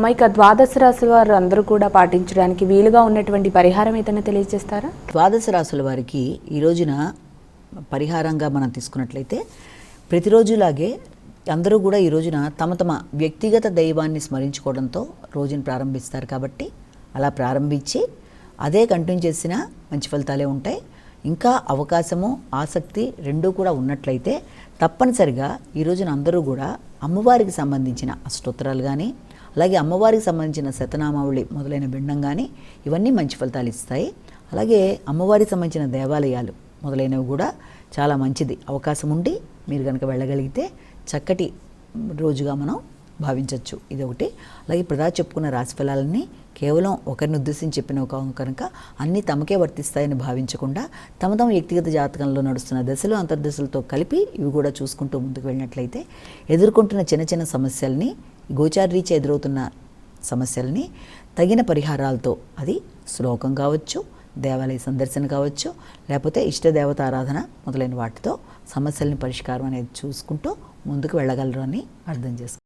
ఇక ద్వాదశ రాశుల వారు అందరూ కూడా పాటించడానికి వీలుగా ఉన్నటువంటి పరిహారం ఏదైనా తెలియజేస్తారా? ద్వాదశ రాశుల వారికి ఈ రోజున పరిహారంగా మనం తీసుకున్నట్లయితే ప్రతిరోజులాగే అందరూ కూడా ఈ రోజున తమ తమ వ్యక్తిగత దైవాన్ని స్మరించుకోవడంతో రోజును ప్రారంభిస్తారు. కాబట్టి అలా ప్రారంభించి అదే కంటిన్యూ చేసిన మంచి ఫలితాలే ఉంటాయి. ఇంకా అవకాశము ఆసక్తి రెండూ కూడా ఉన్నట్లయితే తప్పనిసరిగా ఈ రోజున అందరూ కూడా అమ్మవారికి సంబంధించిన అష్టోత్తరాలు కానీ అలాగే అమ్మవారికి సంబంధించిన శతనామావళి మొదలైన బిండం కానీ ఇవన్నీ మంచి ఫలితాలు ఇస్తాయి. అలాగే అమ్మవారికి సంబంధించిన దేవాలయాలు మొదలైనవి కూడా చాలా మంచిది. అవకాశం ఉండి మీరు కనుక వెళ్ళగలిగితే చక్కటి రోజుగా మనం భావించవచ్చు. ఇది ఒకటి. అలాగే ప్రదా చెప్పుకున్న రాశి ఫలాలన్నీ కేవలం ఒకరిని ఉద్దేశించి చెప్పిన కనుక అన్నీ తమకే వర్తిస్తాయని భావించకుండా తమ తమ వ్యక్తిగత జాతకంలో నడుస్తున్న దశలు అంతర్దశలతో కలిపి ఇవి కూడా చూసుకుంటూ ముందుకు వెళ్ళినట్లయితే ఎదుర్కొంటున్న చిన్న చిన్న సమస్యల్ని గోచారీత్యా ఎదురవుతున్న సమస్యల్ని తగిన పరిహారాలతో అది శ్లోకం కావచ్చు, దేవాలయ సందర్శన కావచ్చు, లేకపోతే ఇష్టదేవత ఆరాధన మొదలైన వాటితో సమస్యల్ని పరిష్కారం అనేది చూసుకుంటూ ముందుకు వెళ్ళగలరు అని అర్థం చేసుకోవాలి.